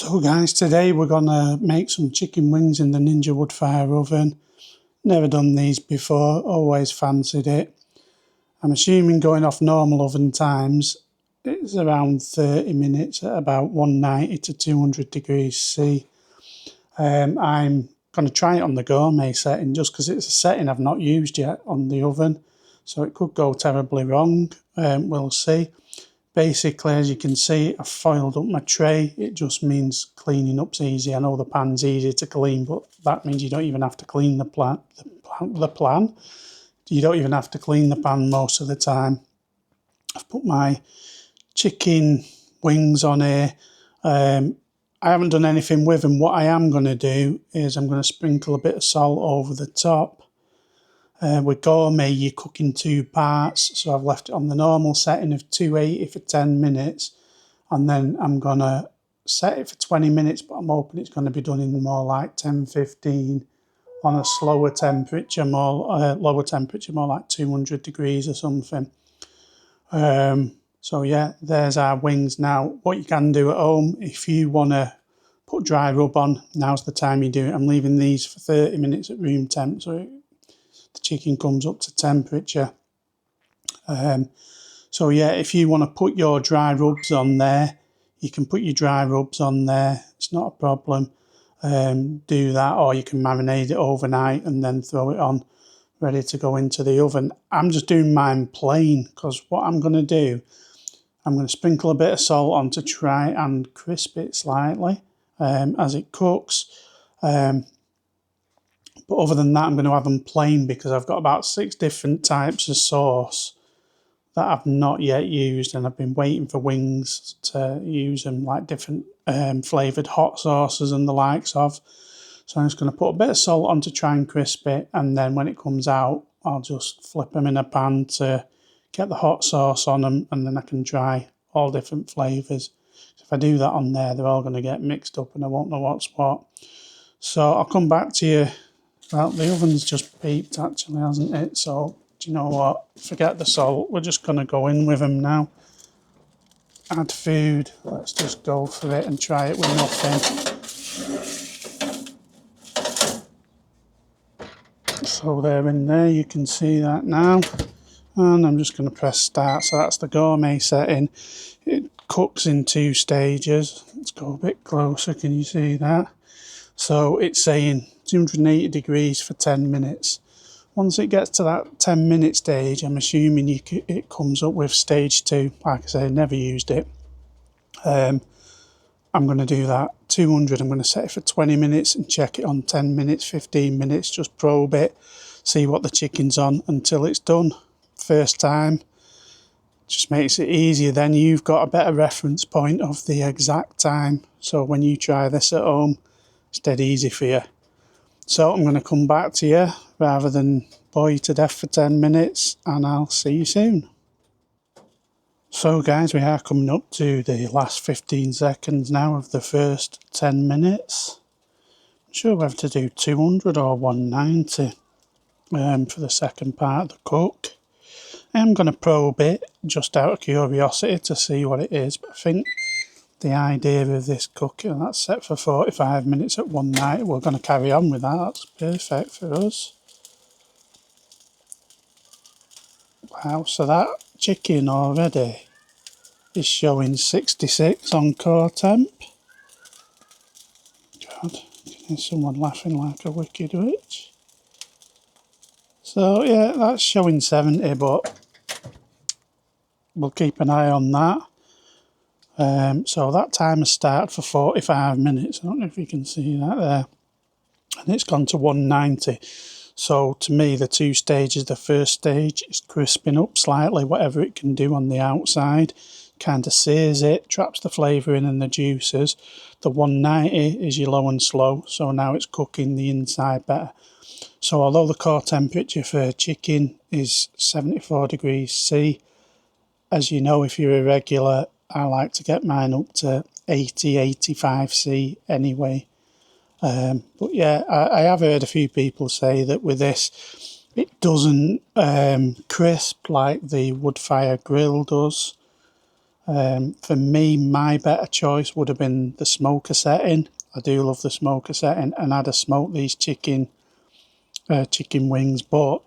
So guys, today we're gonna make some chicken wings in the Ninja Woodfire oven. Never done these before, always fancied it. I'm assuming going off normal oven times, it's around 30 minutes at about 190 to 200 degrees C. I'm gonna try it on the gourmet setting just because it's a setting I've not used yet on the oven. So it could go terribly wrong, we'll see. Basically, as you can see, I've foiled up my tray. It just means cleaning up's easy. I know the pan's easy to clean, but that means you don't even have to clean the pan. You don't even have to clean the pan most of the time. I've put my chicken wings on here. I haven't done anything with them. What I am going to do is I'm going to sprinkle a bit of salt over the top. With gourmet, you cook in two parts, so I've left it on the normal setting of 280 for 10 minutes, and then I'm going to set it for 20 minutes, but I'm hoping it's going to be done in more like 10-15 on a slower temperature, lower temperature, more like 200 degrees or something. So yeah, there's our wings. Now, what you can do at home, if you want to put dry rub on, now's the time you do it. I'm leaving these for 30 minutes at room temp, so the chicken comes up to temperature. So yeah, if you want to put your dry rubs on there, you can put your dry rubs on there. It's not a problem. Do that, or you can marinate it overnight and then throw it on, ready to go into the oven. I'm just doing mine plain because what I'm going to do, I'm going to sprinkle a bit of salt on to try and crisp it slightly as it cooks. But other than that, I'm going to have them plain because I've got about 6 different types of sauce that I've not yet used, and I've been waiting for wings to use them, like different flavoured hot sauces and the likes of. So I'm just going to put a bit of salt on to try and crisp it, and then when it comes out, I'll just flip them in a pan to get the hot sauce on them, and then I can try all different flavours. If I do that on there, they're all going to get mixed up and I won't know what's what. So I'll come back to you. Well, the oven's just beeped actually, hasn't it? So, do you know what? Forget the salt. We're just going to go in with them now. Add food. Let's just go for it and try it with nothing. So they're in there. You can see that now. And I'm just going to press start. So that's the gourmet setting. It cooks in 2 stages. Let's go a bit closer. Can you see that? So it's saying 280 degrees for 10 minutes. Once it gets to that 10-minute stage, I'm assuming it comes up with stage 2. Like I say, never used it. I'm going to do that 200. I'm going to set it for 20 minutes and check it on 10 minutes, 15 minutes. Just probe it, see what the chicken's on until it's done. First time. Just makes it easier. Then you've got a better reference point of the exact time. So when you try this at home, it's dead easy for you. So I'm going to come back to you rather than bore you to death for 10 minutes, and I'll see you soon. So guys, we are coming up to the last 15 seconds now of the first 10 minutes. I'm sure whether to do 200 or 190 for the second part of the cook. I am going to probe it just out of curiosity to see what it is, but I think the idea of this cooking, that's set for 45 minutes at 190. We're going to carry on with that. That's perfect for us. Wow, so that chicken already is showing 66 on core temp. God, I can hear someone laughing like a wicked witch. So yeah, that's showing 70, but we'll keep an eye on that. So that timer started for 45 minutes. I don't know if you can see that there. And it's gone to 190. So to me, the 2 stages, the first stage is crisping up slightly, whatever it can do on the outside. Kind of sears it, traps the flavour in and the juices. The 190 is your low and slow, so now it's cooking the inside better. So although the core temperature for chicken is 74 degrees C, as you know, if you're a regular, I like to get mine up to 80, 85 C anyway. But yeah, I have heard a few people say that with this, it doesn't crisp like the Woodfire grill does. For me, my better choice would have been the smoker setting. I do love the smoker setting, and I'd have smoked these chicken wings, but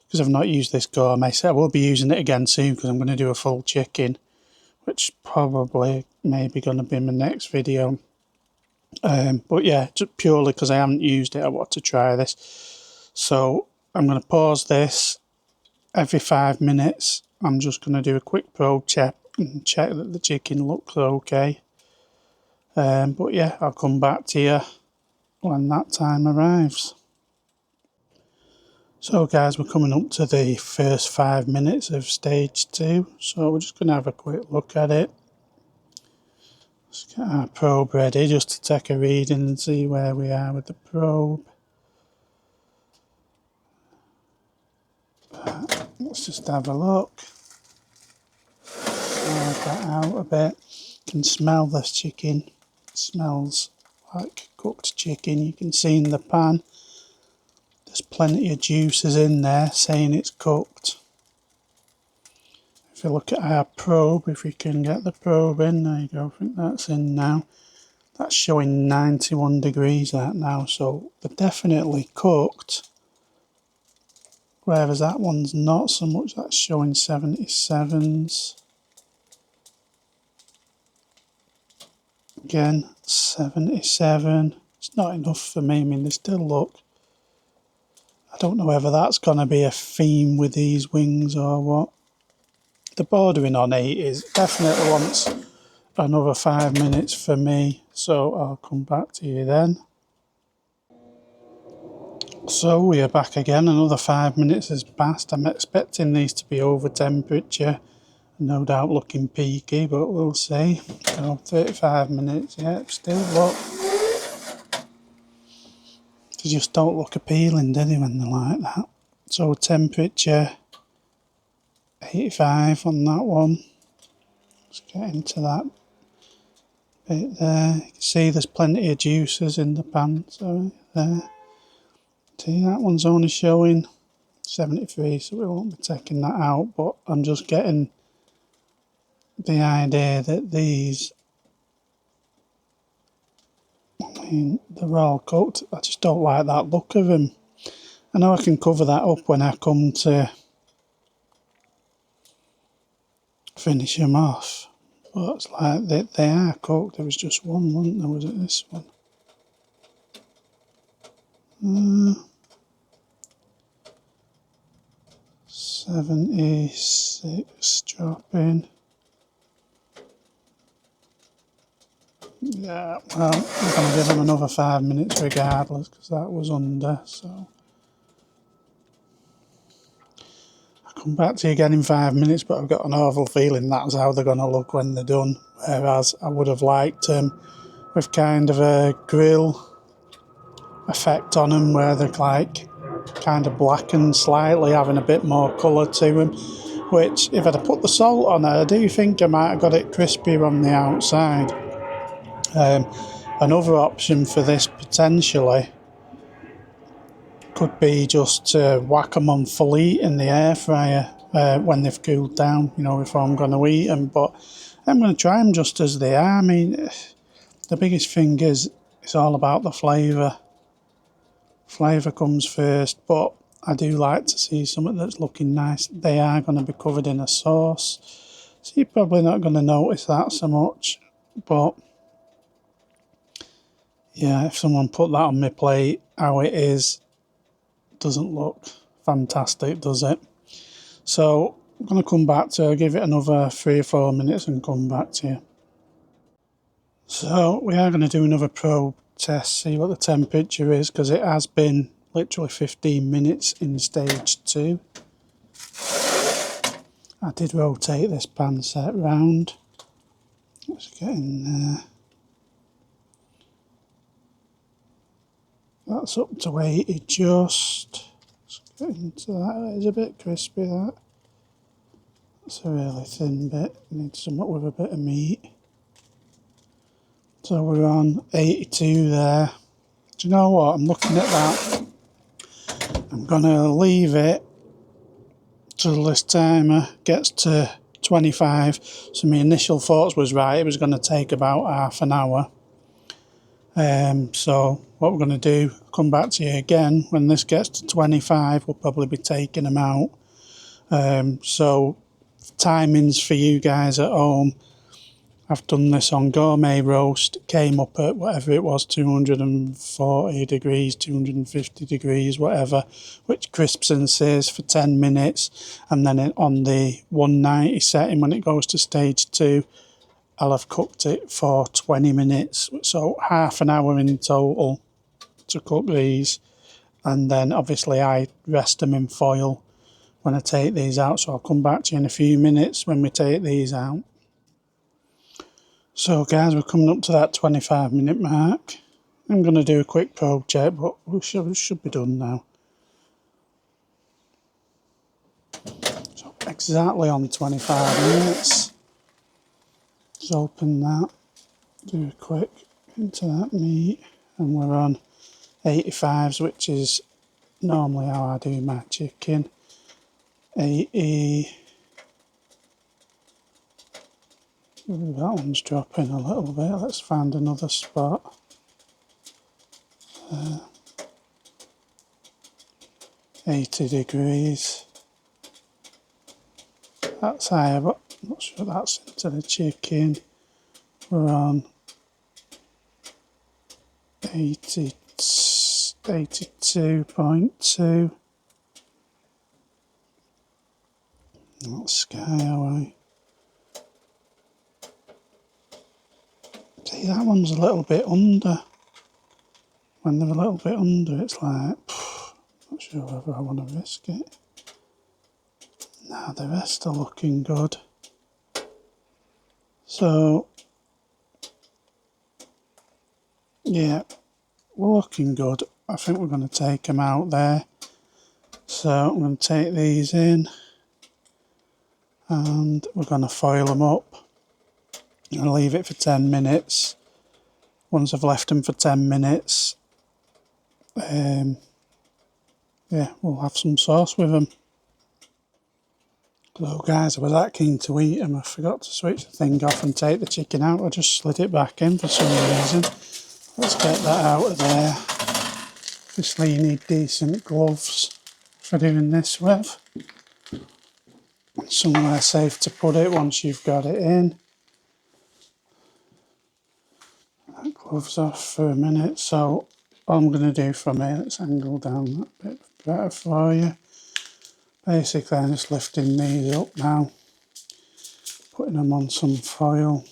because I've not used this gourmet set, I will be using it again soon because I'm going to do a full chicken, which probably maybe going to be my next video. But yeah, just purely because I haven't used it, I want to try this. So I'm going to pause this every 5 minutes. I'm just going to do a quick probe check and check that the chicken looks okay. But yeah, I'll come back to you when that time arrives. So guys, we're coming up to the first 5 minutes of stage 2, so we're just going to have a quick look at it. Let's get our probe ready just to take a reading and see where we are with the probe. Let's just have a look. Slide that out a bit. You can smell this chicken. It smells like cooked chicken. You can see in the pan there's plenty of juices in there saying it's cooked. If you look at our probe, if we can get the probe in, there you go, I think that's in now. That's showing 91 degrees that now, so they're definitely cooked. Whereas that one's not so much, that's showing 77s. Again, 77. It's not enough for me, I mean they still look. I don't know whether that's going to be a theme with these wings or what. The bordering on 80s definitely wants another 5 minutes for me, so I'll come back to you then. So we are back again, another 5 minutes has passed. I'm expecting these to be over temperature, no doubt looking peaky, but we'll see. So 35 minutes, yeah, still look. They just don't look appealing, do they, when they're like that? So temperature 85 on that one. Let's get into that bit there. You can see there's plenty of juices in the pan, so there. See, that one's only showing 73, so we won't be taking that out, but I'm just getting the idea that these, I mean, they're all cooked. I just don't like that look of them. I know I can cover that up when I come to finish them off, but it's like they are cooked. There was just one, wasn't there? Was it this one? 76 dropping. Yeah, well, I'm going to give them another 5 minutes regardless because that was under, so. I'll come back to you again in 5 minutes, but I've got an awful feeling that's how they're going to look when they're done. Whereas I would have liked them with kind of a grill effect on them where they're like kind of blackened slightly, having a bit more colour to them. Which, if I'd have put the salt on it, I do think I might have got it crispier on the outside. Another option for this potentially could be just to whack them on full heat in the air fryer when they've cooled down, you know, before I'm going to eat them. But I'm going to try them just as they are. I mean, the biggest thing is it's all about the flavour. Flavour comes first, but I do like to see something that's looking nice. They are going to be covered in a sauce, so you're probably not going to notice that so much. But yeah, if someone put that on my plate, how it is, doesn't look fantastic, does it? So I'm going to come back to it, give it another 3 or 4 minutes and come back to you. So we are going to do another probe test, see what the temperature is, because it has been literally 15 minutes in stage 2. I did rotate this pan set round. Let's get in there. That's up to 80 just. Let's get into that. It is a bit crispy, that. That's a really thin bit. Need something with a bit of meat. So we're on 82 there. Do you know what? I'm looking at that. I'm going to leave it till this timer gets to 25. So my initial thoughts was right, it was going to take about half an hour. So what we're going to do, come back to you again when this gets to 25. We'll probably be taking them out. So timings for you guys at home, I've done this on gourmet roast, came up at whatever it was, 240 degrees, 250 degrees, whatever, which crisps and sears for 10 minutes. And then on the 190 setting, when it goes to stage 2, I'll have cooked it for 20 minutes. So half an hour in total to cook these. And then obviously I rest them in foil when I take these out. So I'll come back to you in a few minutes when we take these out. So guys, we're coming up to that 25-minute mark. I'm going to do a quick probe check, but we should be done now. So exactly on 25 minutes. Just open that, do a quick into that meat, and we're on 85s, which is normally how I do my chicken. 80. Ooh, that one's dropping a little bit. Let's find another spot. 80 degrees. That's higher, but I'm not sure that's into the chicken. We're on 82.2. That's sky high. See, that one's a little bit under. When they're a little bit under, it's like, not sure whether I want to risk it. Now the rest are looking good. So, yeah, we're looking good. I think we're going to take them out there. So I'm going to take these in and we're going to foil them up and leave it for 10 minutes. Once I've left them for 10 minutes, yeah, we'll have some sauce with them. So guys, I was that keen to eat them, I forgot to switch the thing off and take the chicken out. I just slid it back in for some reason. Let's get that out of there. Obviously you need decent gloves for doing this with. And somewhere safe to put it once you've got it in. That gloves off for a minute. So all I'm going to do from here, let's angle down that bit better for you. Basically I'm just lifting these up now, putting them on some foil.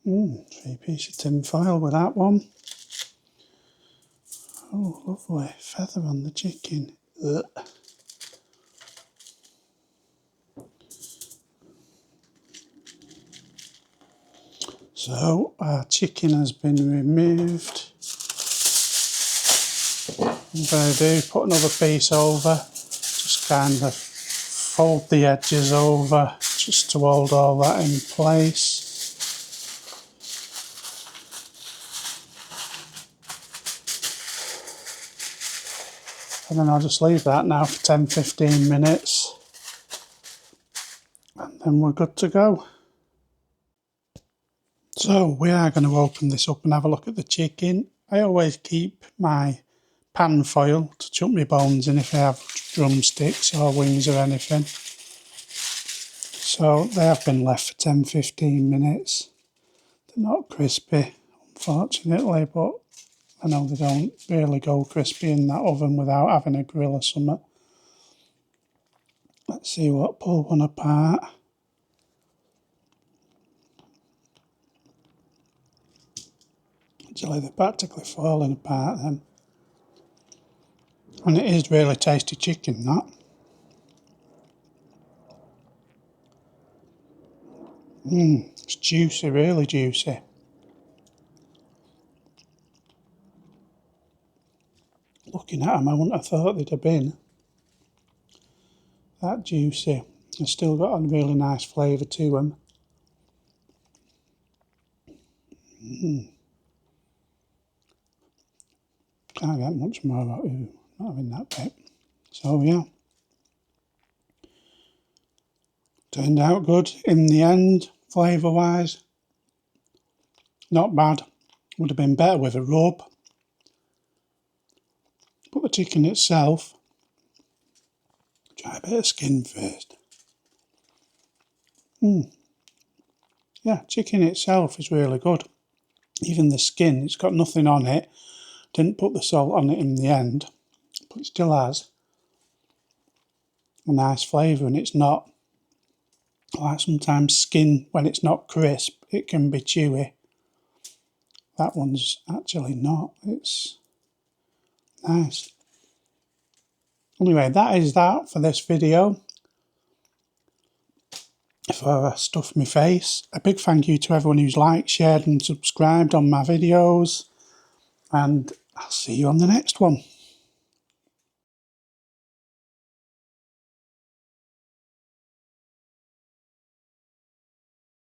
Three piece of tin foil with that one. Oh, lovely feather on the chicken. Ugh. So our chicken has been removed. What I'm going to do, put another piece over, just kind of fold the edges over just to hold all that in place. And then I'll just leave that now for 10-15 minutes and then we're good to go. So we are going to open this up and have a look at the chicken. I always keep my pan foil to chuck my bones in if I have drumsticks or wings or anything. So they have been left for 10-15 minutes. They're not crispy, unfortunately, but I know they don't really go crispy in that oven without having a grill or something. Let's see what, pull one apart. Actually, they're practically falling apart then. And it is really tasty chicken, that. It's juicy, really juicy. Looking at them, I wouldn't have thought they'd have been that juicy. They've still got a really nice flavour to them. Can't get much more out of not having that bit. So yeah, turned out good in the end, flavour wise. Not bad. Would have been better with a rub. But the chicken itself, try a bit of skin first. Yeah, chicken itself is really good. Even the skin, it's got nothing on it. Didn't put the salt on it in the end, but it still has a nice flavour, and it's not like sometimes skin, when it's not crisp, it can be chewy. That one's actually not. It's nice. Anyway, that is that for this video. For Stuff My Face. A big thank you to everyone who's liked, shared and subscribed on my videos. And I'll see you on the next one.